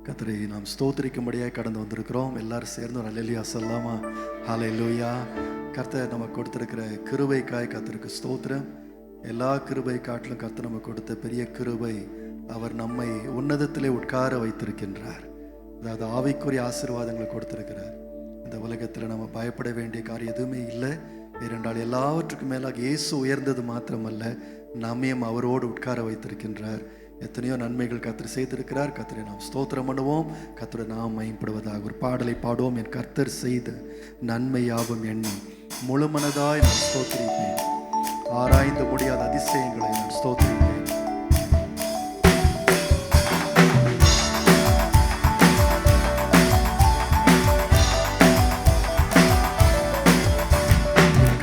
கர்த்தரை நாம் ஸ்தோத்திரிக்கும்படியாக கடந்து வந்திருக்கிறோம். எல்லாரும் சேர்ந்து ஒரு அல்லேலூயா சொல்லாமா? ஹல்லேலூயா. கர்த்தர் நமக்கு கொடுத்திருக்கிற கிருபைக்காய் கர்த்தருக்கு ஸ்தோத்திரம். எல்லா கிருபை காட்டிலும் கர்த்தர் நமக்கு கொடுத்த பெரிய கிருபை, அவர் நம்மை உன்னதத்திலே உட்கார வைத்திருக்கின்றார். அதாவது ஆவிக்குரிய ஆசீர்வாதங்களை கொடுத்திருக்கிறார். இந்த உலகத்தில் நம்ம பயப்பட வேண்டிய காரியம் எதுவுமே இல்லை. ஏனென்றால் எல்லாவற்றுக்கும் மேலாக இயேசு உயர்ந்தது மாத்திரமல்ல, நம்மையும் அவரோடு உட்கார வைத்திருக்கின்றார். எத்தனையோ நன்மைகள் கர்த்தர் செய்திருக்கிறார். கர்த்தரை நாம் ஸ்தோத்திரம் பண்ணுவோம். கர்த்தரை நாம் மகிமைப்படுவதாக ஒரு பாடலை பாடுவோம். என் கர்த்தர் செய்த நன்மை யாவும் எண்ணி முழு மனதாய் நான் ஸ்தோத்திரிப்பேன். ஆராய்ந்து முடியாத அதிசயங்களை நான் ஸ்தோத்திரிப்பேன்.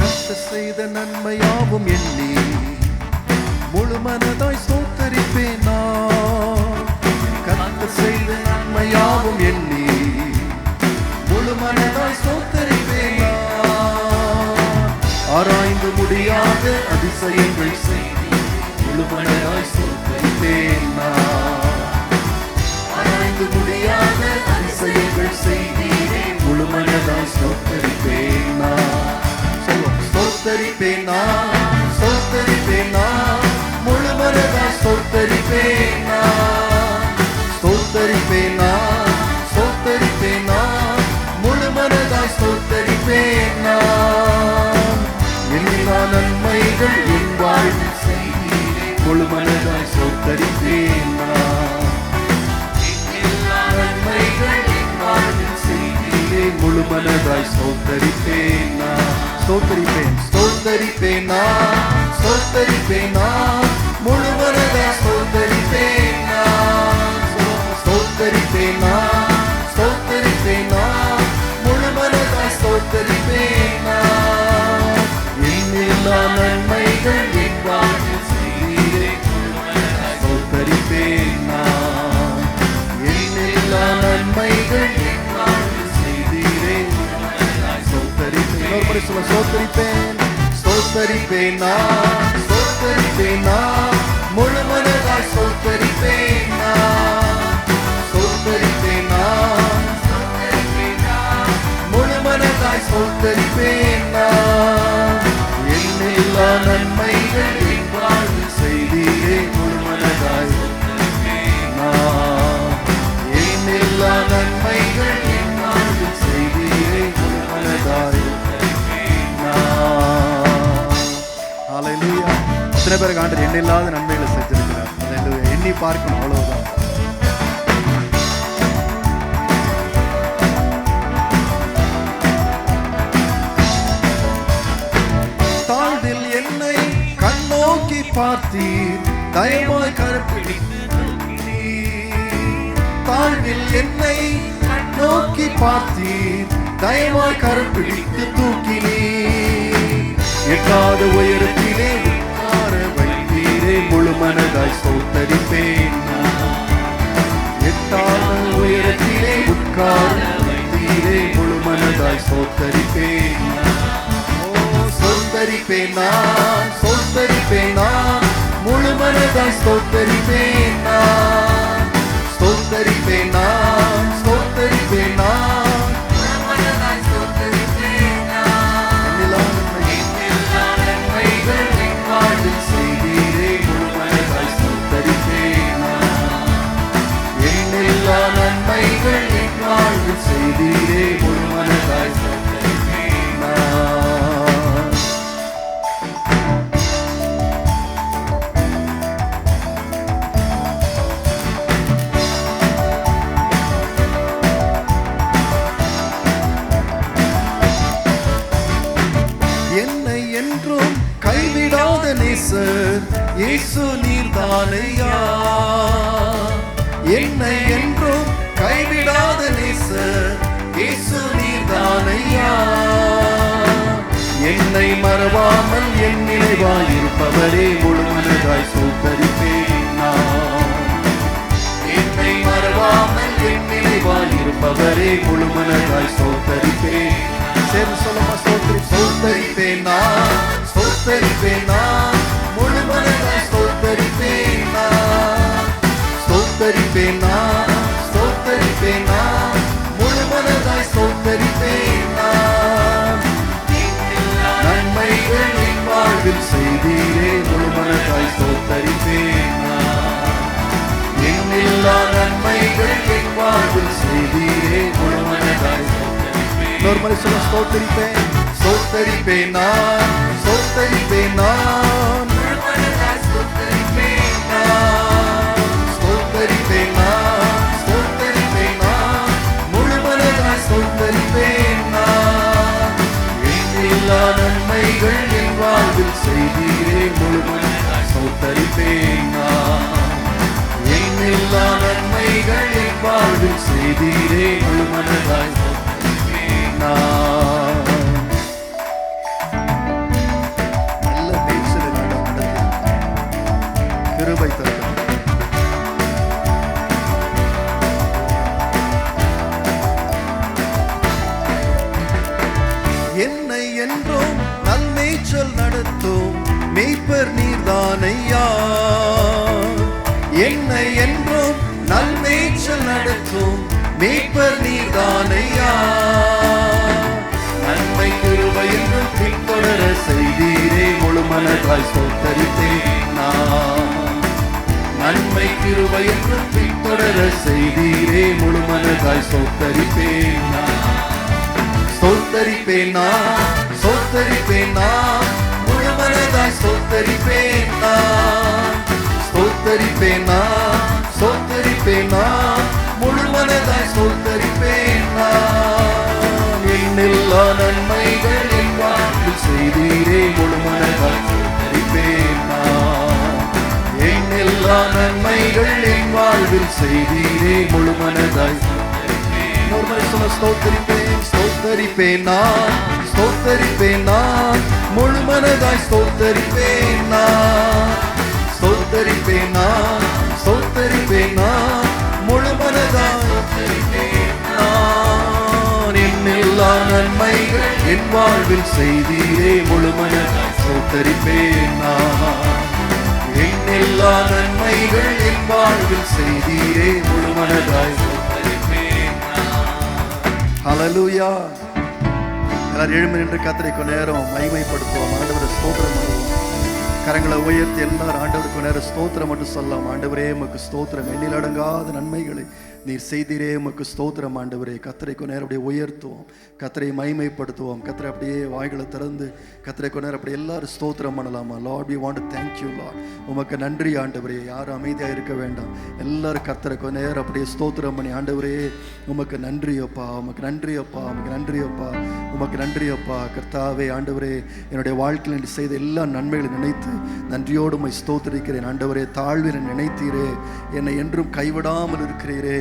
கர்த்தர் செய்த நன்மை யாவும் எண்ணி முழு மனதாய் ஸ்தோத்திரிப்பேன். கர்த்தர் செய்த நன்மை யாவும் எண்ணி முழு மனதாய் ஸ்தோத்திரிப்பேன். ஆராய்ந்து முடியாத அதிசயங்கள் செய்தி முழு மனதாய் ஸ்தோத்திரிப்பேன். ஆராய்ந்து முடியாத அதிசயங்கள் செய்தி முழு மனதாய் ஸ்தோத்திரிப்பேன். ஸ்தோத்திரிப்பேன், ஸ்தோத்திரிப்பேன், முழு மனதாய் ஸ்தோத்திரிப்பேன். ஸ்தோத்திரிப்பேன், ஸ்தோத்திரிப்பேன், முழு மனதாய் ஸ்தோத்திரிப்பேன். எல்லா நன்மைகள் என் வாழ்வில் செய்தீரே முழு மனதாய் ஸ்தோத்திரிப்பேன். எல்லா நன்மைகள் என் வாழ்வில் செய்தீரே முழு மனதாய் ஸ்தோத்திரிப்பேன். ஸ்தோத்திரிப்பேன், ஸ்தோத்திரிப்பேன், ஸ்தோத்திரிப்பேன், முழு மனதாய் ஸ்தோத்திரிப்பேன். ஸ்தோத்திரிப்பேன், ஸ்தோத்திரிப்பேன், முழு மனதாய் ஸ்தோத்திரிப்பேன். எல்லா நன்மைகள் என் வாழ்வில் செய்தீரே முழு மனதாய் ஸ்தோத்திரிப்பேன். எல்லா நன்மைகள் என் வாழ்வில் செய்தீரே முழு மனதாய் ஸ்தோத்திரிப்பேன். இன்னொரு சொல்ல, ஸ்தோத்திரிப்பேன், ஸ்தோத்திரிப்பேன், ஸ்தோத்திரிப்பேன், முழு மனதாய் ஸ்தோத்திரிப்பேன். ஸ்தோத்திரிப்பேன், முழு மனதாய் ஸ்தோத்திரிப்பேன். எல்லா நன்மைகள் என் வாழ்வில் செய்தீரே முழு மனதாய் ஸ்தோத்திரிப்பேன். எல்லா நன்மைகள் என் வாழ்வில் செய்தீரே முழு மனதாய் ஹல்லேலூயா. எத்தனை பேருக்கு ஆண்டவர் எண்ணில்லாத நன்மைகளை செஞ்சிருக்கிறார். ஹல்லேலூயா. எண்ணி பார்க்கணும், அவ்வளவுதான். தாழ்வில் என்னை கண்ணோக்கி பார்த்தீர், தயவாய் கரப்பிடித்து தூக்கினீர். தாழ்வில் என்னை கண்ணோக்கி பார்த்தீர், தயவாய் கரப்பிடித்து தூக்கினீர். எட்டாத உயரத்திலே உட்கார வைத்தீரே முழு மனதாய் ஸ்தோத்திரிப்பேன். எட்டாத உயரத்திலே உட்கார வைத்தீரே முழு மனதாய் ஸ்தோத்திரிப்பேன். ஸ்தோத்திரிப்பேன், ஸ்தோத்திரிப்பேன், முழு மனதாய் ஸ்தோத்திரிப்பேன். ஸ்தோத்திரிப்பேன், ஸ்தோத்திரிப்பேன், முழு மனதாய் ஸ்தோத்திரிப்பேன். எல்லா நன்மைகள் என் வாழ்வில் செய்தீரே முழு மனதாய் ஸ்தோத்திரிப்பேன். எல்லா நன்மைகள் என் வாழ்வில் செய்தீரே முழு மனதாய் ஸ்தோத்திரிப்பேன். என்னை என்றும் கைவிடாத நேசர் இயேசு நீர்தானையா. என்னை என்றும் கைவிடாத நேசர் இயேசு நீர்தானையா. என்னை மறவாமல் என் நினைவாயிருப்பவரே முழு மனதாய் ஸ்தோத்திரிப்பேன். என்னை மறவாமல் என் நினைவாயிருப்பவரே முழு மனதாய் ஸ்தோத்திரிப்பேன். சேர்ந்து சொல்லமா? ஸ்தோத்திரிப்பேன், ஸ்தோத்திரிப்பேன், முழு மனதாய் ஸ்தோத்திரிப்பேன். ஸ்தோத்திரிப்பேன், ஸ்தோத்திரிப்பேன், ஸ்தோத்தரிப்பேன் நான். நன்மைகள் என் வாழ்வில் செய்தீரே, முழு மனதாய் ஸ்தோத்தரிப்பேன் நான். எண்ணில்லா நன்மைகள் என் வாழ்வில் செய்தீரே, முழு மனதாய் ஸ்தோத்தரிப்பேன். இன்னொரு முறை சொல்ல, ஸ்தோத்தரிப்பேன், ஸ்தோத்தரிப்பேன் நான், ஸ்தோத்தரிப்பேன் நான், முழு மனதாய் ஸ்தோத்தரிப்பேன் நான், ஸ்தோத்தரிப்பேன் நான், ஸ்தோத்தரிப்பேன் நான், முழு மனதாய் ஸ்தோத்தரிப்பேன் நான். எண்ணில்லா நன்மைகள் என் வாழ்வில் செய்தீரே, முழு மனதாய் ஸ்தோத்தரிப்பேன் நான். எண்ணில்லா நன்மைகள் என் வாழ்வில் செய்தீரே, முழு மனதாய் ஸ்தோத்தரிப்பேன் நான். நல்ல பேசுகிற நடத்தி கிருபை தருகிறார். என்னை என்றும் நல்மேய்ச்சல் நடத்தும் மேய்ப்பர் நீர்தானையா. என்னை என்றும் நல்மேய்ச்சல் நடத்தும் மேய்ப்பர் நீர்தானையா. நன்மை கிருபை என்றும் பின்தொடர செய்தீரே, முழு மனதாய் ஸ்தோத்தரிப்பேன் நான். நன்மை கிருபை என்றும் பின்தொடர செய்தீரே, முழு மனதாய் ஸ்தோத்தரிப்பேன் நான். ஸ்தோத்தரிப்பேன் நான், ஸ்தோத்தரிப்பேன் நான், முழு மனதாய் ஸ்தோத்தரிப்பேன் நான். ஸ்தோத்தரிப்பேன் நான், ஸ்தோத்தரிப்பேன் நான், முழு மனதாய் ஸ்தோத்தரிப்பேன் நான். எண்ணில்லா நன்மைகள் என் வாழ்வில் செய்தீரே, முழு மனதாய் ஸ்தோத்தரிப்பேன் நான். எண்ணில்லா நன்மைகள் என் வாழ்வில் செய்தீரே, முழு மனதாய் ஸ்தோத்தரிப்பேன், ஸ்தோத்தரிப்பேன் நான், ஸ்தோத்தரிப்பேன் நான், முழு மனதாய் ஸ்தோத்தரிப்பேன் நான். ஸ்தோத்தரிப்பேன் நான், ஸ்தோத்தரிப்பேன் நான், முழு மனதாய் ஸ்தோத்தரிப்பேன் நான். எண்ணில்லா நன்மைகள் என் வாழ்வில் செய்தீரே, முழு மனதாய் ஸ்தோத்தரிப்பேன் நான். எண்ணில்லா நன்மைகள் என் வாழ்வில் செய்தீரே, முழு மனதாய் ஸ்தோத்தரிப்பேன். ஹல்லேலூயா. எல்லாரும் எழும்பி நின்று கர்த்தரை கொஞ்ச நேரம் மகிமைப்படுத்துவோம். ஆண்டவரை ஸ்தோத்திரம் பண்ணுவோம். கரங்களை உயர்த்தி எல்லாரும் ஆண்டவருக்கு நேரம் ஸ்தோத்திரம் மட்டும் சொல்லலாம். ஆண்டவரே உமக்கு ஸ்தோத்திரம், எண்ணில் அடங்காத நன்மைகளை நீர் செய்தீரே, உமக்கு ஸ்தோத்திரம் ஆண்டவரே. கர்த்தரை கொஞ்ச நேரம் அப்படியே உயர்த்துவோம், கர்த்தரை மகிமைப்படுத்துவோம். கர்த்தரை அப்படியே வாய்களை திறந்து கர்த்தரை கொஞ்ச நேரம் அப்படியே எல்லாரும் ஸ்தோத்திரம் பண்ணலாமா. Lord we want to thank you Lord. உமக்கு நன்றி ஆண்டவரே. யாரும் அமைதியாக இருக்க வேண்டாம், எல்லாரும் கர்த்தரை கொஞ்ச நேரம் அப்படியே ஸ்தோத்திரம் பண்ணி, ஆண்டவரே உமக்கு நன்றி அப்பா, உமக்கு நன்றி அப்பா, உமக்கு நன்றி அப்பா, உமக்கு நன்றி அப்பா. கர்த்தாவே ஆண்டவரே, என்னுடைய வாழ்க்கையில் என்று செய்த எல்லா நன்மைகளை நினைத்து நன்றியோடு உம்மை ஸ்தோத்திரிக்கிறேன் ஆண்டவரே. தாழ்வில் நினைத்தீரே, என்னை என்றும் கைவிடாமல் இருக்கிறீரே,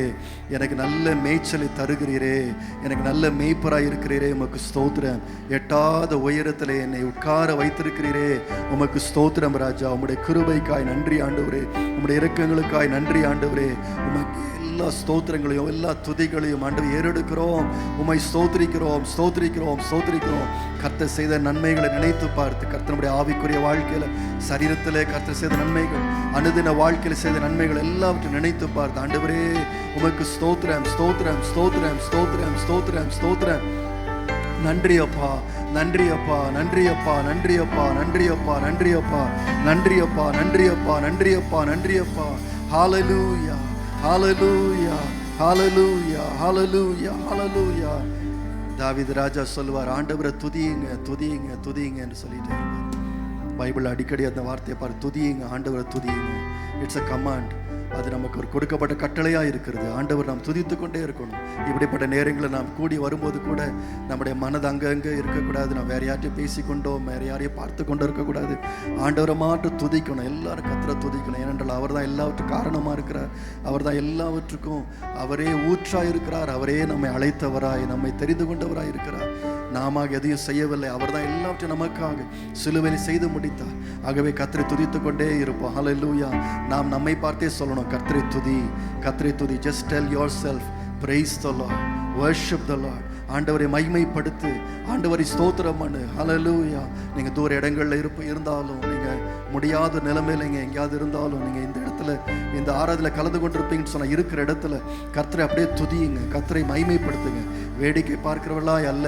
எனக்கு நல்ல மேய்ச்சலை தருகிறீரே, எனக்கு நல்ல மேய்ப்பராய் இருக்கிறீரே, உமக்கு ஸ்தோத்திரம். எட்டாத உயரத்தில் என்னை உட்கார வைத்திருக்கிறீரே, உமக்கு ஸ்தோத்திரம் ராஜா. உம்முடைய கிருபைக்காய் நன்றி ஆண்டவரே, உம்முடைய இரக்கங்களுக்காய் நன்றி ஆண்டவரே. உமக்கு எல்லா ஸ்தோத்திரங்களையும் எல்லா துதிகளையும் ஆண்டவர் ஏறெடுக்கிறோம். உம்மை ஸ்தோத்திரிக்கிறோம், ஸ்தோத்திரிக்கிறோம், ஸ்தோத்திரிக்கிறோம். கர்த்தர் செய்த நன்மைகளை நினைத்து பார்த்து, கர்த்தனுடைய ஆவிக்குரிய வாழ்க்கையில் சரீரத்தில் கர்த்தர் செய்த நன்மைகள், அனுதின வாழ்க்கையில் செய்த நன்மைகள் எல்லாவற்றையும் நினைத்து பார்த்து, ஆண்டவரே உமக்கு ஸ்தோத்திரம், ஸ்தோத்திரம், ஸ்தோத்திரம், ஸ்தோத்திரம், ஸ்தோத்திரம், ஸ்தோத்திரம். நன்றி அப்பா, நன்றி அப்பா, நன்றி அப்பா, நன்றி அப்பா, நன்றி அப்பா, நன்றி அப்பா, நன்றி அப்பா, நன்றி அப்பா, நன்றி அப்பா, நன்றி அப்பா. ஹல்லேலூயா, ஹல்லேலூயா, ஹல்லேலூயா, ஹல்லேலூயா, ஹல்லேலூயா. தாவீது ராஜா சொல்லுவார், ஆண்டவரை துதியுங்க, துதியுங்க, துதியுங்க என்று சொல்லிட்டே இருப்பார். பைபிள் அடிக்கடி அந்த வார்த்தையை பாரு, துதியுங்க, ஆண்டவரை துதியுங்க. It's a command. அது நமக்கு ஒரு கொடுக்கப்பட்ட கட்டளையாக இருக்கிறது. ஆண்டவர் நாம் துதித்து கொண்டே இருக்கணும். இப்படிப்பட்ட நேரங்களில் நாம் கூடி வரும்போது கூட நம்முடைய மனது அங்கங்கே இருக்கக்கூடாது. நாம் வேறு யார்ட்டையும் பேசிக்கொண்டோ வேறு யாரையும் பார்த்து கொண்டோ இருக்கக்கூடாது. ஆண்டவரை மாற்று துதிக்கணும். எல்லாரும் கர்த்தரை துதிக்கணும். ஏனென்றால் அவர் தான் எல்லாவற்றுக்கும் காரணமாக இருக்கிறார். அவர் தான் எல்லாவற்றுக்கும் அவரே ஊற்றாக இருக்கிறார். அவரே நம்மை அழைத்தவராய், நம்மை தெரிந்து கொண்டவராய் இருக்கிறார். நாம எதையும் செய்யவில்லை, அவர் தான் எல்லாவற்றையும் நமக்காக சிலுவையில் செய்து முடித்தார். ஆகவே கர்த்தரை துதித்து கொண்டே இருப்போம். ஹல்லேலூயா. நாம் நம்மை பார்த்தே சொல்லணும், கர்த்தரை துதி, கர்த்தரை துதி. Just tell yourself, praise the Lord, worship the Lord. ஆண்டவரை மகிமைப்படுத்து, ஆண்டவரை ஸ்தோத்திரம் பண்ணு. ஹல்லேலூயா. நீங்கள் தூர இடங்களில் இருந்தாலும், நீங்கள் முடியாத நிலைமையில் நீங்கள் எங்கேயாவது இருந்தாலும், நீங்கள் இந்த இடத்துல இந்த ஆராதனையில் கலந்து கொண்டிருப்பீங்கன்னு சொன்னால் இருக்கிற இடத்துல கர்த்தரை அப்படியே துதியுங்க, கர்த்தரை மகிமைப்படுத்துங்க. வேடிக்கை பார்க்கிறவர்களா அல்ல,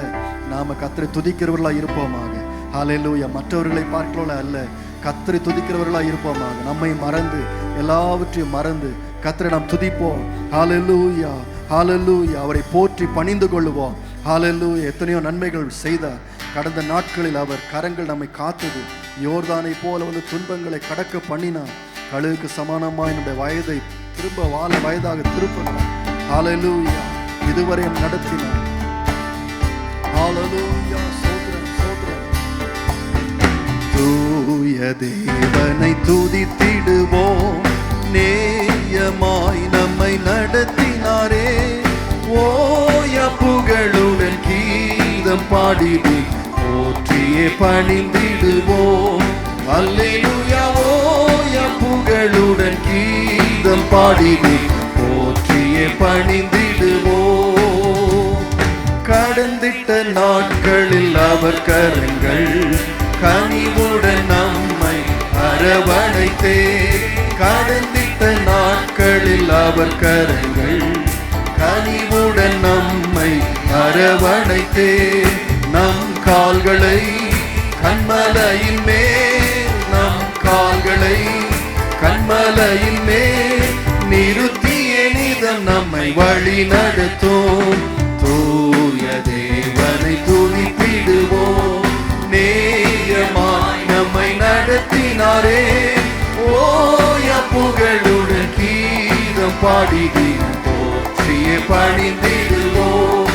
நாம் கர்த்தரை துதிக்கிறவர்களா இருப்போமாக. ஹல்லேலூயா. மற்றவர்களை பார்க்கிறவர்களா அல்ல, கர்த்தரை துதிக்கிறவர்களா இருப்போமாக. நம்மை மறந்து, எல்லாவற்றையும் மறந்து கர்த்தரை நாம் துதிப்போம். ஹல்லேலூயா, ஹல்லேலூயா. அவரை போற்றி பணிந்து கொள்ளுவோம். ஹல்லேலூயா. எத்தனையோ நன்மைகள் செய்தார். கடந்த நாட்களில் அவர் கரங்கள் நம்மை காத்தது. யோர்தானை போல வந்து துன்பங்களை கடக்க பண்ணினார். கழுகுக்கு சமானமாய் நம்முடைய வயதை திரும்ப வாழ வயதாக திருப்பினார். ஹல்லேலூயா. இதுவரை நடத்தினார். ஹல்லேலூயா. சோதரம் சோதரம். தூய தேவனை துதித்திடுவோம், நேயமாய் நம்மை நடத்தினாரே. ஓய புகழுடன் கீதம் பாடிடு, போற்றியே பணிந்திடுவோம். அல்லேலூயா. ஓய புகழுடன் கீதம் பாடிடு, போற்றியே பணிந்திடுவோம். கடந்திட்ட நாட்களில் அவர் கரங்கள் கனிவுடன் நம்மை அரவணைத்தே. கடந்திட்ட நாட்களில் அவர் கரங்கள் கனிவுடன் நம்மை அரவணைத்தே. நம் கால்களை கண்மலையின் மேல், நம் கால்களை கண்மலையின் மேல் நிறுத்திய நிதம் நம்மை வழி நடத்தும். தூய தேவனை துதித்திடுவோம், நேயமாய் நம்மை நடத்தினாரே. ஓய புகழுடன் கீதம் பாடிடு, போற்றியே பணிந்திடுவோம்.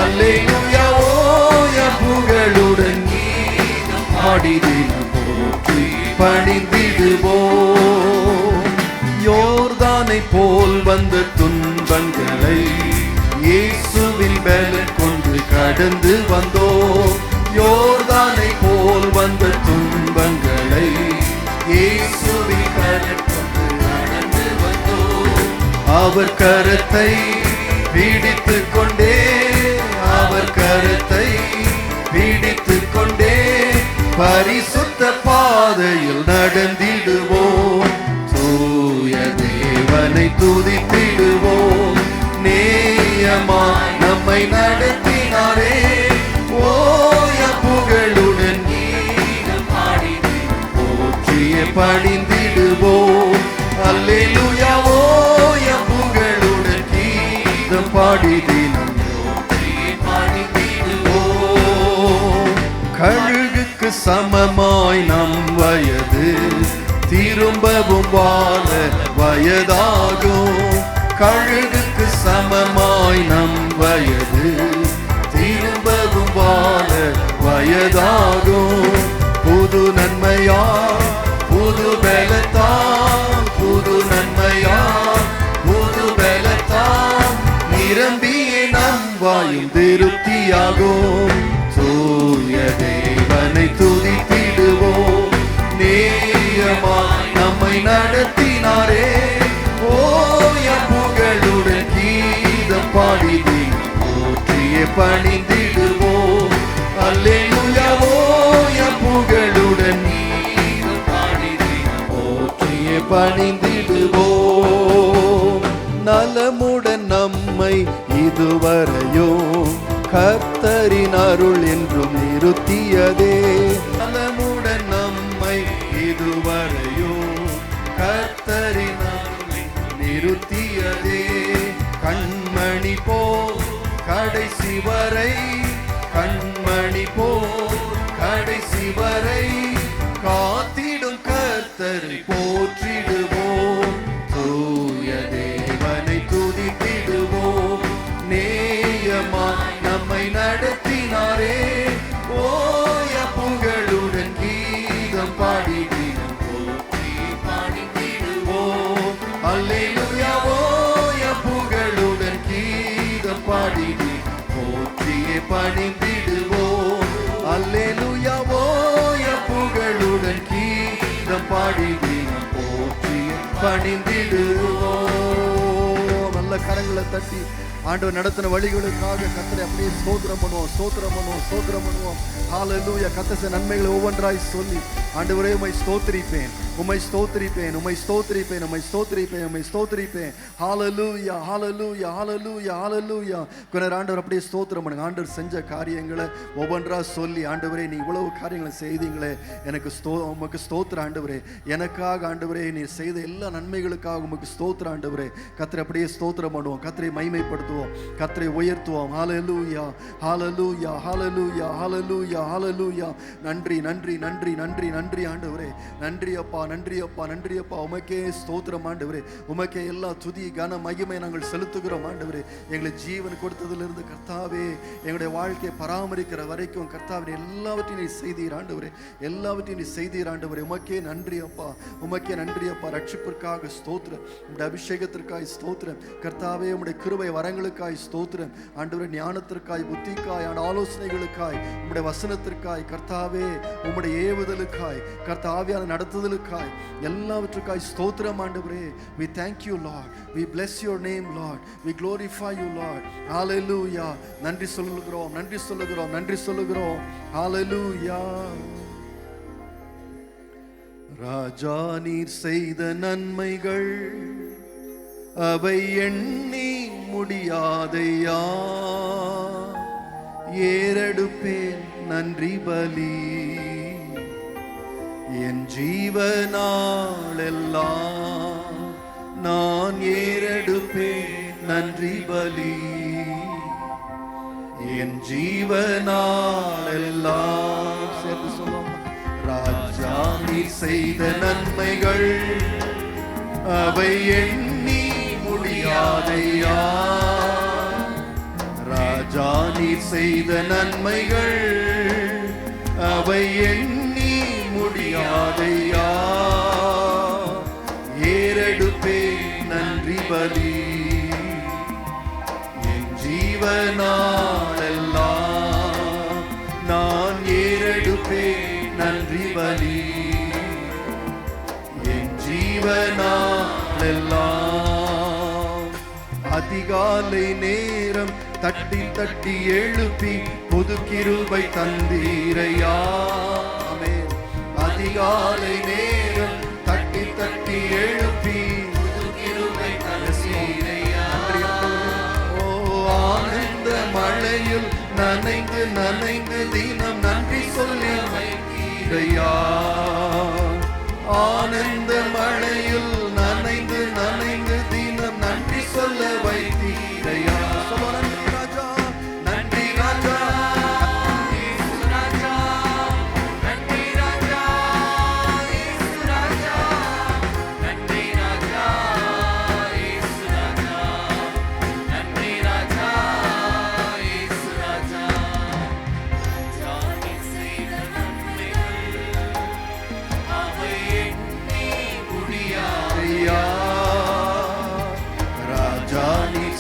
அல்லேலூயா. ஓய புகழுடன் கீதம் பாடிடு, போற்றி பணிந்திடுவோம். யோர்தானை போல் வந்த துன்பங்களை இயேசுவின் பலன் கொண்டு கடந்து வந்தோம். யோர்தானை போல் வந்த துன்பங்களை இயேசுவின் பலன் கொண்டு கடந்து வந்தோம். அவர் கரத்தை பிடித்துக் கொண்டே, அவர் கரத்தை பிடித்துக் கொண்டே பரிசுத்த பாதையில் நடந்திடுவோம். தூய தேவனை துதித்திடுவோம், நேயமாய் நம்மை நடத்தினாரே. ஓய புகழுடன் கீதம் பாடிடு, போற்றியே பணிந்திடுவோம். அல்லேலூயா. ஓய புகழுடன் கீதம் பாடிடு, போற்றியே பணிந்திடுவோம். கழுகுக்கு சமமாய் நம் வயது திரும்பவும் வாழ வயதாகும். கழுகுக்கு சமமாய் நம் வயது திரும்பவும் வாழ வயதாகும். புது நன்மையா, புது பலத்தான், புது நன்மையா, புது பலத்தான் நிரம்பிய நம் வாயும் திருப்தியாகும். தூய தேவனை துதித்திடுவோம், நேயமாய் நம்மை நடத்தினாரே. ஓய புகழுடன் கீதம் பாடிடு, போற்றியே பணிந்திடுவோம். அல்லேலூயா. ஓய புகழுடன் கீதம் பாடிடு, போற்றியே பணிந்திடுவோம். நலமுடன் நம்மை இதுவரையும் கர்த்தரின் அருள் என்றும் நிறுத்தியதே. நலமுடன் நம்மை இதுவரையும் கர்த்தரின் அருள் நிறுத்தியதே. கண்மணி போல் கடைசி வரை, கண்மணி போல் கடைசி வரை காத்திடும் கர்த்தரை போற்றிடுவோம். தூய தேவனை துதித்திடுவோம், நேயமாய் நம்மை நடத்தினாரே. ஓய புகழுடன் கீதம் பாடிடிடும், போற்றி பணிந்திடுவோம். அல்லேலூயா. ஓய புகழுடன் கீதம் பாடிடி, போற்றியே பணிந்திடுவோம். அல்லேலூயா. ஓய புகழுடன் கீதம் பாடிடி, போற்றியே பணிந்திடுவோம். நல்ல கரங்களை கரங்களை தட்டி ஆண்டவர் நடத்தின வழிகளுக்காக கர்த்தரை அப்படியே ஸ்தோத்திரம் பண்ணுவோம், ஸ்தோத்திரம் பண்ணுவோம், ஸ்தோத்திரம் பண்ணுவோம். ஹல்லேலூயா. கர்த்தர் நன்மைகளை ஒவ்வொன்றாய் சொல்லி ஆண்டவரே உம்மை ஸ்தோத்திரிப்பேன், உம்மை ஸ்தோத்திரிப்பேன், உம்மை ஸ்தோத்திரிப்பேன், உம்மை ஸ்தோத்திரிப்பேன், உம்மை ஸ்தோத்திரிப்பேன். ஹல்லேலூயா, ஹல்லேலூயா, ஹல்லேலூயா, ஹல்லேலூயா. கொஞ்ச ஆண்டவர் அப்படியே ஸ்தோத்திரம் பண்ணுங்க. ஆண்டவர் செஞ்ச காரியங்களை ஒவ்வொன்றா சொல்லி ஆண்டவரே நீ இவ்வளவு காரியங்களை செய்தீங்களே, எனக்கு உமக்கு ஸ்தோத்திர ஆண்டவரே, எனக்காக ஆண்டவரே நீ செய்த எல்லா நன்மைகளுக்காக உமக்கு ஸ்தோத்திர ஆண்டவரே. கர்த்தரை அப்படியே ஸ்தோத்திரம் பண்ணுவோம், கர்த்தரை மகிமைப்படுத்துவோம், கர்த்தரை உயர்த்துவோம். ஹல்லேலூயா, ஹல்லேலூயா, ஹல்லேலூயா, ஹல்லேலூயா, ஹல்லேலூயா. நன்றி நன்றி நன்றி நன்றி நன்றி ஆண்டவரே. நன்றி அப்பா, நன்றி அப்பா, நன்றி அப்பா. உமக்கே ஸ்தோத்திரம் ஆண்டவரே. உமக்கே எல்லா துதி கன மகிமை நாங்கள் செலுத்துகிறோம் ஆண்டவரே. எங்களை ஜீவன் கொடுத்ததிலிருந்து கர்த்தாவே எங்களுடைய வாழ்க்கையை பராமரிக்கிற வரைக்கும் கர்த்தாவே எல்லாவற்றையும் நீ செய்தீர் ஆண்டவரே, எல்லாவற்றையும் நீ செய்தீர் ஆண்டவரே. உமக்கே நன்றி அப்பா, உமக்கே நன்றி அப்பா. ரட்சிப்பிற்காக ஸ்தோத்திரம், உம்முடைய அபிஷேகத்திற்காய் ஸ்தோத்திரம் கர்த்தாவே. உம்முடைய கிருபை வரங்களுக்காய் ஸ்தோத்திரம் ஆண்டவரே. ஞானத்திற்காய், புத்திக்காய், ஆலோசனைகளுக்காய், உம்முடைய வசனத்திற்காய் கர்த்தாவே, உம்முடைய ஏவுதலுக்காய் கர்த்தாவியான நடத்துதலுக்காய் எல்லாவற்றுக்காய் ஸ்தோத்திரம் ஆண்டவரே. We thank you Lord, we bless your name Lord, we glorify you Lord. Hallelujah. நன்றி சொல்லுகிறோம், நன்றி சொல்லுகிறோம், நன்றி சொல்லுகிறோம். Hallelujah. ராஜா நீர் செய்த நன்மைகள் அவை எண்ணி முடியாதையா, ஏறெடுப்பேன் நன்றி பலி என் ஜீவனாளெல்லாம். நான் ஏறெடுப்பேன் நன்றி பலி என் ஜீவனாளெல்லாம். சேர்த்து சொல்லுவோம். ராஜா நீர் செய்த நன்மைகள் அவை எண்ணி முடியாதையா, ராஜா நீர் செய்த நன்மைகள் அவை எண்ணி முடியாதையா, ஏறெடுப்பே நன்றி பலி என் ஜீவனாளெல்லாம். நான் ஏறெடுப்பே நன்றி பலி என் ஜீவனாளெல்லாம். அதிகாலை நேரம் தட்டி தட்டி எழுப்பி புது கிருபை தந்தீரையா. அதிகாலை நேரம் தட்டி தட்டி எழுப்பி புது கிருபை தந்தீரையா. ஓ ஆனந்த மழையில் நனைந்து நனைந்து தினம் நன்றி சொல்லி வைத்தீரையா. ஆனந்த மழையில் நனைந்து நனைந்து தினம் நன்றி சொல்ல வைத்தீரையா.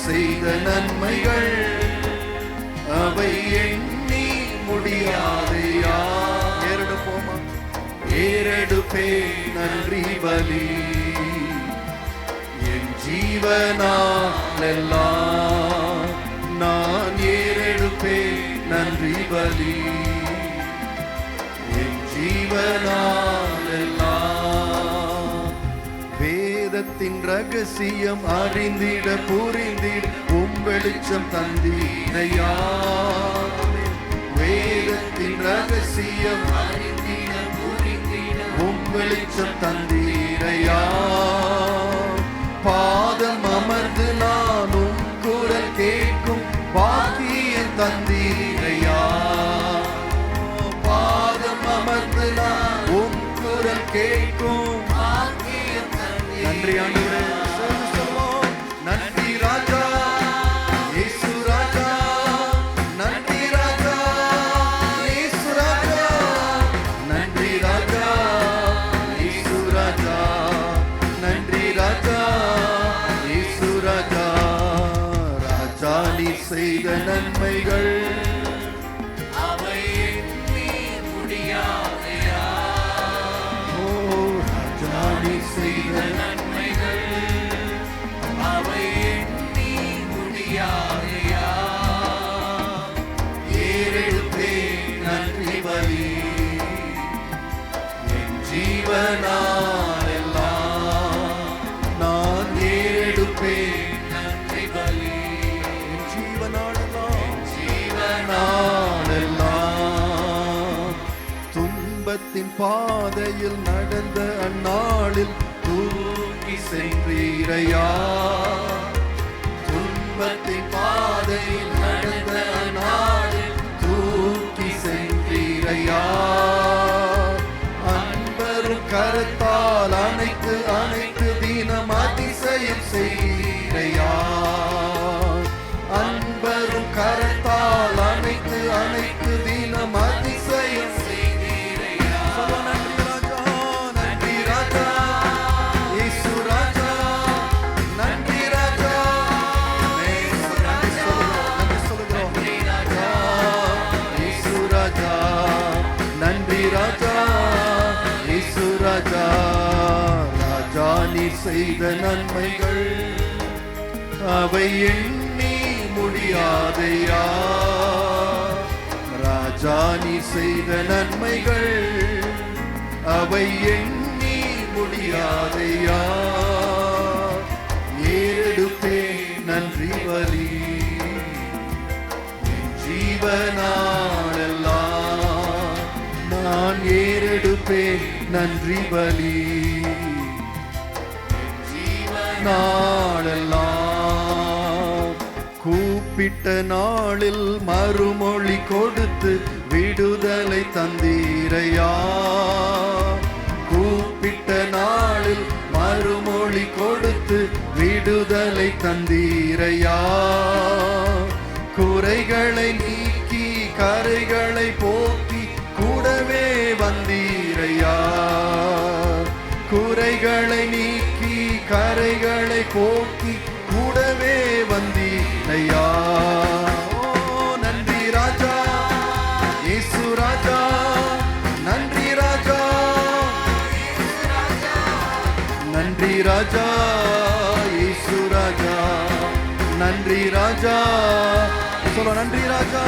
செய்த நன்மைகள் அவை எண்ணி முடியாதையா. ஏறெடுப்போமா. ஏறெடுப்பே நன்றி பலி என் ஜீவனாளெல்லாம். நான் ஏறெடுப்பே நன்றி பலி என் ஜீவனாளெல்லாம். வேதத்தின் ரகசியம் அறிந்திட புரிந்திட வெளிச்சம் தந்தீரையா. வேதத்தின் ரகசியம் அறிந்திட புரிந்திட வெளிச்சம் தந்தீரையா. பாதம் அமர்ந்து நானும் குரல் கேட்கும் பாக்கியம் தந்தீரையா. பாதம் அமர்ந்து நானும் குரல் கேட்கும் பாக்கியம் தந்தீரையா. நன்றி ஆண்டவரே. நன்றி ராஜா இயேசு ராஜா. நன்றி ராஜா இயேசு ராஜா. நன்றி ராஜா இயேசு ராஜா. நன்றி ராஜா இயேசு ராஜா. ராஜா நீ செய்த நன்மைகள் அவை எண்ணி முடியாதையா. ஓ ராஜா நீ செய்த நன்மைகள் அவை எண்ணி துன்பத்தின் பாதையில் நடந்த அந்நாளில் தூக்கி சென்றீரையா. துன்பத்தின் பாதையில் நடந்த அந்நாளில் தூக்கி சென்றீரையா. அன்பரும் கரத்தால் அனைத்து அனைத்து தினம் அதிசயம் செய்தீரையா. அன்பரும் கரத்தால் அனைத்து அனைத்து தினம் அதிசயம் செய்தீரையா. நன்றி ராஜா, நன்றி ராஜா, இயேசு ராஜா, நன்றி ராஜா. நன்றி சொல்லுகிறோம் ராஜா, இயேசு ராஜா, நன்றி ராஜா, இயேசு ராஜா. ராஜா நீ செய்த நன்மைகள் அவை எண்ணி முடியாதையா. ராஜா நீ செய்த நன்மைகள் அவை எண்ணி முடியாதையா. ஏறெடுப்பே நன்றி பலி ஜீவனாலெல்லாம். நான் ஏறெடுப்பே நன்றி பலி நாளெல்லாம். கூப்பிட்ட நாளில் மறுமொழி கொடுத்து விடுதலை தந்தீரையா. கூப்பிட்ட நாளில் மறுமொழி கொடுத்து விடுதலை தந்தீரையா. குறைகளை நீக்கி கரைகளை போக்கி கூடவே வந்தீரையா. குறைகளை நீக்கி கரைகளை போக்கி கூடவே வந்தீரையா. நன்றி ராஜா, இயேசு ராஜா, நன்றி ராஜா, நன்றி ராஜா, இயேசு ராஜா, நன்றி ராஜா. சொல்ல நன்றி ராஜா,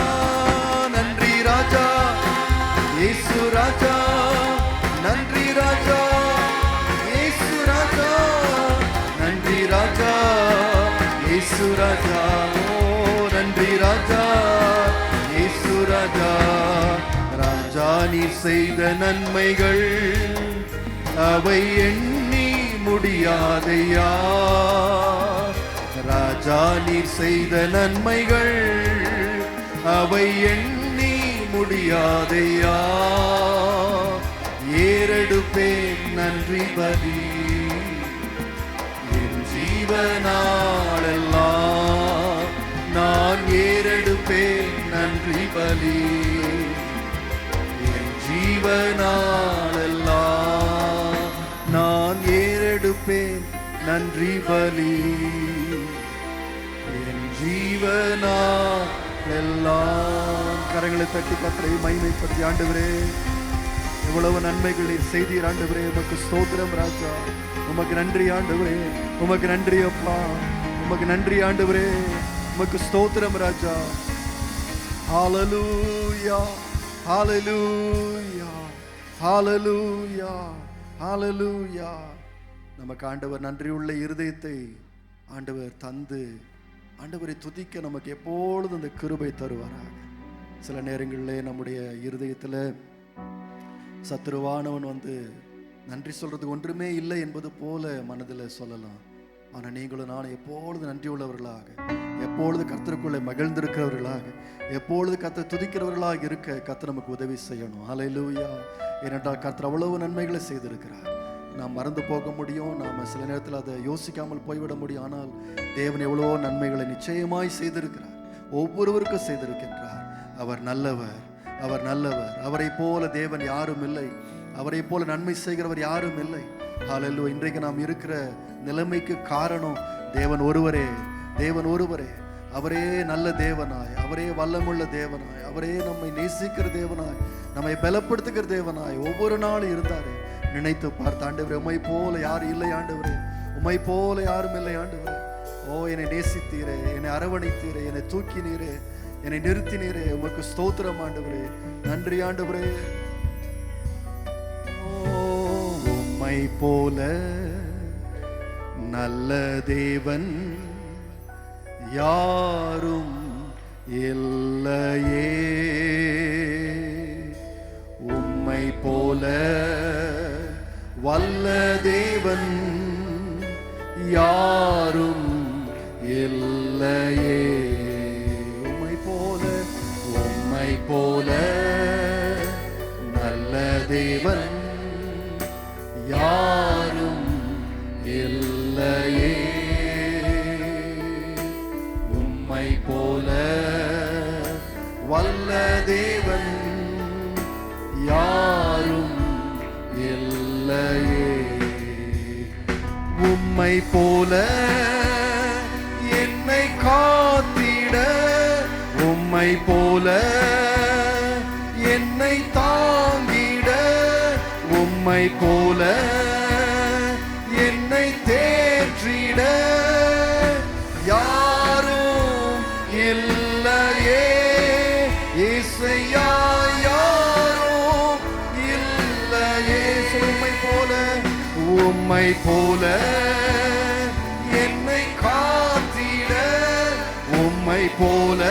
நன்றி ராஜா, இயேசு ராஜா, நன்றி ராஜா, இயேசு ராஜா, நன்றி ராஜா, இயேசு ராஜா. ஓ நன்றி ராஜா, இயேசு ராஜா. ராஜா நீ செய்த நன்மைகள் அவை எண்ணி முடியாதையா. ராஜா நீ செய்த நன்மைகள் அவை எண்ணி முடியாதையா. ஏறெடுப்பேன் நன்றி பலி என் ஜீவனாலெல்லாம். நான் ஏறெடுப்பேன் நன்றி பலி என் ஜீவனாலெல்லாம். நான் ஏறெடுப்பேன் நன்றி பலி என் ஜீவனாலெல்லாம். கரங்களை தட்டி கர்த்தரை மகிமைப்படுத்தி ஆண்டவரே எவ்வளவு நன்மைகளை செய்தீர் ஆண்டவரே. உமக்கு ஸ்தோத்திரம் ராஜா, உமக்கு நன்றி ஆண்டவரே, உமக்கு நன்றி அப்பா, உமக்கு நன்றி ஆண்டவரே, உமக்கு ஸ்தோத்திரம் ராஜா. ஹalleluya, ஹalleluya, ஹalleluya, ஹalleluya. நமக்கு ஆண்டவர் நன்றியுள்ள இருதயத்தை ஆண்டவர் தந்து ஆண்டவரை துதிக்க நமக்கு எப்பொழுதும் அந்த கிருபை தருவாராக. சில நேரங்களிலே நம்முடைய இருதயத்தில் சத்துருவானவன் நன்றி சொல்றது ஒன்றுமே இல்லை என்பது போல மனதில் சொல்லலாம். ஆனால் நீங்களும் நானும் எப்பொழுது நன்றி உள்ளவர்களாக, எப்பொழுது கர்த்தருக்குள்ளே மகிழ்ந்திருக்கிறவர்களாக, எப்பொழுது கர்த்தரை துதிக்கிறவர்களாக இருக்க கர்த்தர் நமக்கு உதவி செய்யணும். ஹல்லேலூயா. ஏனென்றால் கர்த்தர் அவ்வளவு நன்மைகளை செய்திருக்கிறார். நாம் மறந்து போக முடியும், நாம் சில நேரத்தில் அதை யோசிக்காமல் போய்விட முடியும். ஆனால் தேவன் எவ்வளோ நன்மைகளை நிச்சயமாய் செய்திருக்கிறார், ஒவ்வொருவருக்கும் செய்திருக்கின்றார். அவர் நல்லவர், அவர் நல்லவர். அவரை போல தேவன் யாரும் இல்லை, அவரை போல நன்மை செய்கிறவர் யாரும் இல்லை. ஹல்லேலூயா. இன்றைக்கு நாம் இருக்கிற நிலைமைக்கு காரணம் தேவன் ஒருவரே, தேவன் ஒருவரே. அவரே நல்ல தேவனாய், அவரே வல்லமுள்ள தேவனாய், அவரே நம்மை நேசிக்கிற தேவனாய், நம்மை பலப்படுத்துகிற தேவனாய் ஒவ்வொரு நாளும் இருந்தாரே. நினைத்து பார்த்த ஆண்டவரே, உம்மை போல யாரும் இல்லை ஆண்டவரே, உம்மை போல யாரும் இல்லை ஆண்டவரே. ஓ என்னை நேசித்தீரே, என்னை அரவணைத்தீரே, என்னை தூக்கினீரே, என்னை நிறுத்தினீரே. உமக்கு ஸ்தோத்திரம் ஆண்டவரே, நன்றி ஆண்டவரே. உம்மை போல நல்ல தேவன் யாரும் இல்லையே. உம்மை போல போல நல்ல தேவன் யாரும் இல்லையே. உம்மை போல வல்ல தேவன் யாரும் இல்லையே. உம்மை போல என்னை காத்திட, உம்மை போல என்னை தாங்கிட, உம்மை போல என்னை தேற்றிட யாரும் இல்லையே. இயேசையா யாரும் இல்லையே. உம்மை போல, உம்மை போல என்னை காத்திட, உம்மை போல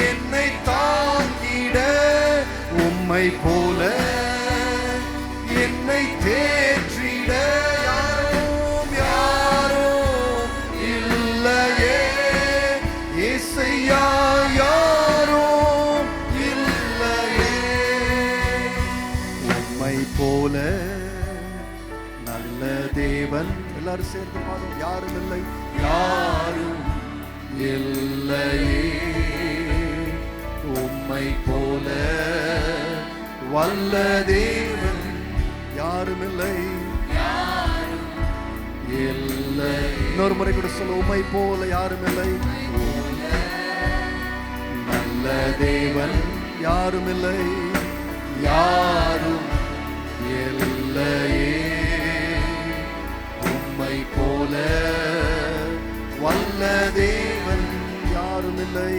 என்னை தாங்கிட, உம்மை போல என்னை தேற்றிட யாரும் யாரும் இல்லையே. இயேசையா யாரும் இல்லையே. உம்மை போல நல்ல தேவன், எல்லாரும் சேர்ந்து பாடும், யாரும் இல்லை, யாரும் இல்லையே. உம்மை போல வல்ல தேவன் யாரும் இல்லை, இல்லை. இன்னொரு முறை கூட சொல்ல, உம்மை போல யாரும் இல்லை, நல்ல தேவன் யாரும் இல்லை, யாரும் இல்லையே. உம்மை போல வல்ல தேவன் யாரும் இல்லை,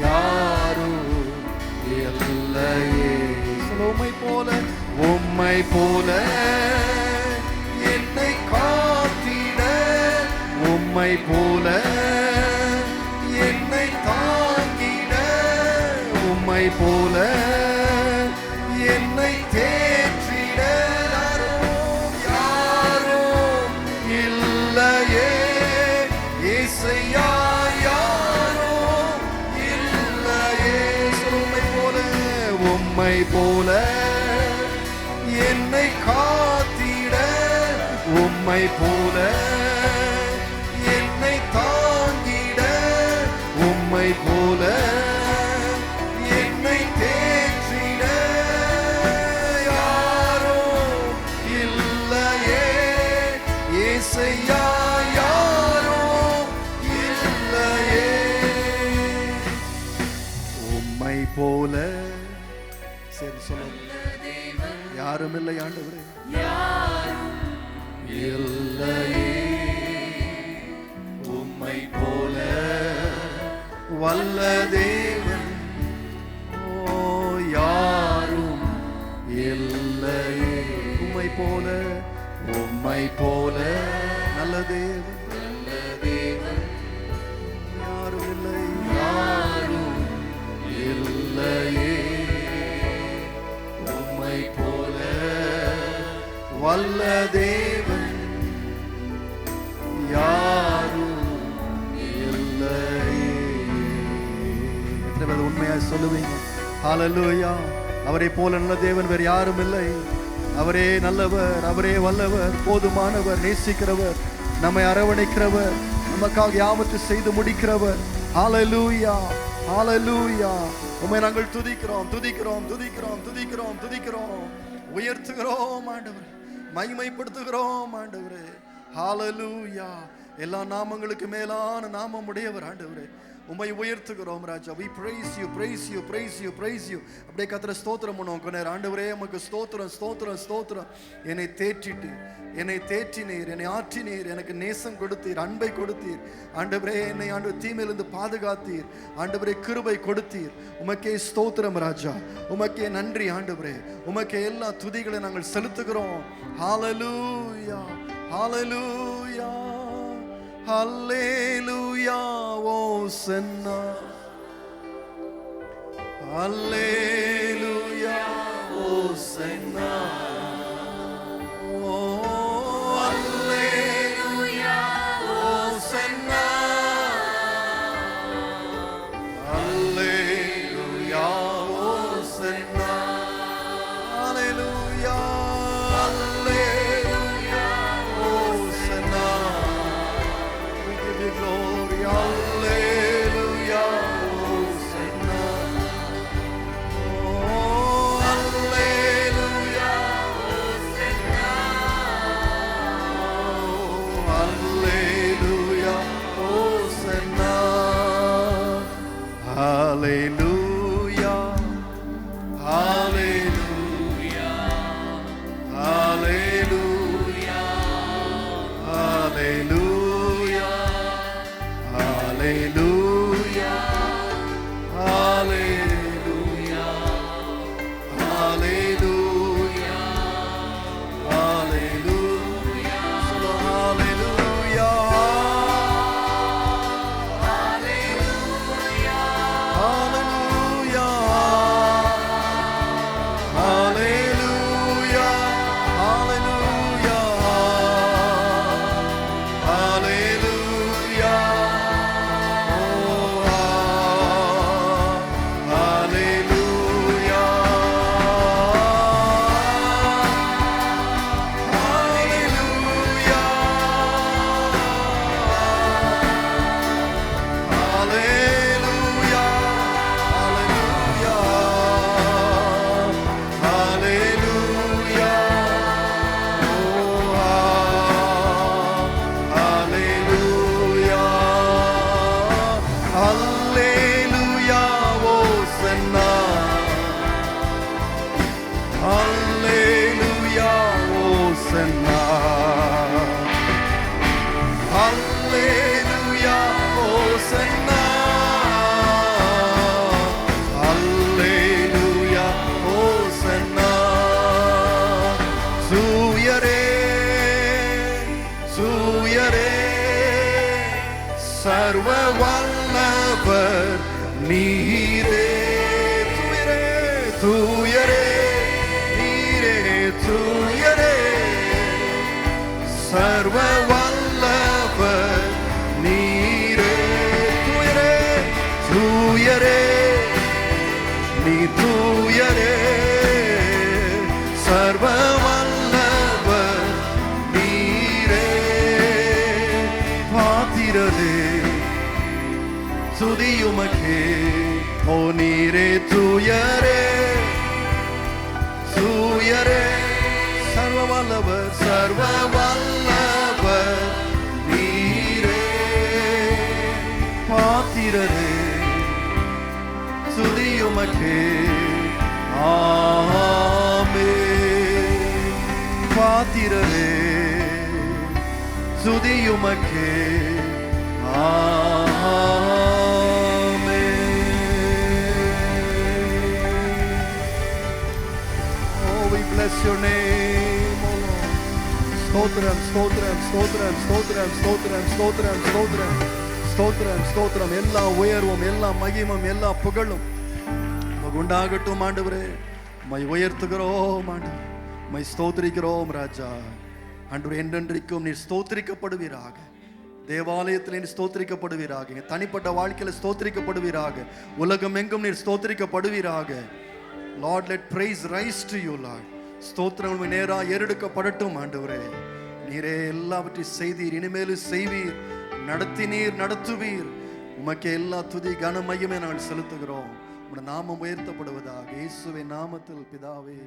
யாரும் இல்லையே. உம்மை போல, உம்மை போல என்னை காத்திட, உம்மை போல என்னை தாங்கிட, உம்மை போல என்னை தேற்றிட யாரும் யாரும் இல்லையே. இயேசையா யாரும் இல்லையே. உம்மை போல, உம்மை போல என்னை காத்திட, உம்மை போல என்னை தாங்கிட, உம்மை போல என்னை தேற்றிட யாரும் இல்லையே. இயேசையா யாரும் இல்லையே. உம்மை போல சேர்ந்து சொல்லும், யாரும் இல்லை ஆண்டவரே, இல்லையே. உம்மை போல வல்ல தேவன் யாரும் இல்லையே. உம்மை போல, உம்மை போல நல்ல தேவன், நல்ல தேவன் யாரும் இல்லை, யாரும் இல்லையே. உம்மை போல வல்ல தேவன் யாரும் இல்லையே. எத்தனை உண்மையாய் சொல்லுவீங்க? ஹல்லேலூயா. அவரை போல நல்ல தேவன் வேறு யாரும் இல்லை. அவரே நல்லவர், அவரே வல்லவர், போதுமானவர், நேசிக்கிறவர், நம்மை அரவணைக்கிறவர், நமக்காக யாவற்றை செய்து முடிக்கிறவர். ஹல்லேலூயா, ஹல்லேலூயா. உம்மை நாங்கள் துதிக்கிறோம், துதிக்கிறோம், துதிக்கிறோம், துதிக்கிறோம், துதிக்கிறோம், உயர்த்துகிறோம் ஆண்டவரே, மகிமைப்படுத்துகிறோம் ஆண்டவரே. ஹல்லேலூயா. எல்லா நாமங்களுக்கு மேலான நாமம் உடையவர் ஆண்டவரே, உம்மை உயர்த்துகிறோம் ராஜா. we praise you, praise you, praise you, praise you. அப்படியே கர்த்தரை ஸ்தோத்திரம் பண்ணுவோம் கொஞ்ச நேரம். ஆண்டவரே உமக்கு ஸ்தோத்திரம், ஸ்தோத்திரம், ஸ்தோத்திரம். என்னை தேற்றிட்டு, என்னை தேற்றினீர், என்னை ஆற்றினீர், எனக்கு நேசம் கொடுத்தீர், அன்பை கொடுத்தீர் ஆண்டவரே. என்னை ஆண்டவர் தீமையிலிருந்து பாதுகாத்தீர் ஆண்டவரே, கிருபை கொடுத்தீர். உமக்கே ஸ்தோத்திரம் ராஜா, உமக்கே நன்றி ஆண்டவரே. உமக்கே எல்லா துதிகளை நாங்கள் செலுத்துகிறோம். ஹல்லேலூயா, ஹல்லேலூயா, ஹல்லேலூயா. ஓசன்னா, ஹல்லேலூயா, ஓசன்னா. Hallelujah, Hallelujah, hallelujah, hallelujah, hallelujah, hallelujah, hallelujah, hallelujah, hallelujah, solo hallelujah, hallelujah, hallelujah, hallelujah, hallelujah, சர்வ வல்லவர் நீரே, தூயரே தூயரே நீரே, தூயரே சர்வ வல்லவர் நீரே, தூயரே தூயரே நீ தூயரே சர்வ வல்லவர் நீரே, பாத்திரரே துதியுமக்கே, ஓ நீரே தூயரே தூயரே சர்வ வல்லவர், சர்வ வல்லவர் நீரே, பாத்திரரே துதியுமக்கே, ஆமென், பாத்திரரே துதியுமக்கே, Bless your name, O Lord. Stotram, stotram, stotram, stotram, stotram, stotram, stotram, stotram, stotram. எல்லா உயர்வும், எல்லா மகிமும், எல்லா புகழும் உண்டாகட்டும் ஆண்டவரே. மை உயர்த்துகிறோம் ஆண்டவரே, மை ஸ்தோத்திரிக்கிறோம் ராஜா. ஆண்டவரே என்றென்றைக்கும் நீர் ஸ்தோத்திரிக்கப்படுவீராக, தேவாலயத்தில் நீர் ஸ்தோத்திரிக்கப்படுவீராக, தனிப்பட்ட வாழ்க்கையில் ஸ்தோத்திரிக்கப்படுவீராக, உலகம் எங்கும் நீர் ஸ்தோத்திரிக்கப்படுவீராக. Lord, let praise rise to you, Lord. ஸ்தோத்திரம் நேராக ஏறெடுக்கப்படட்டும் ஆண்டவரே. நீரே எல்லாவற்றையும் செய்தீர், இனிமேலும் செய்வீர், நடத்தினீர், நடத்துவீர். உமக்கே எல்லா துதி கன மகிமை நாங்கள் செலுத்துகிறோம். உம்முடைய நாமம் உயர்த்தப்படுவதாக இயேசுவின் நாமத்தில் பிதாவே.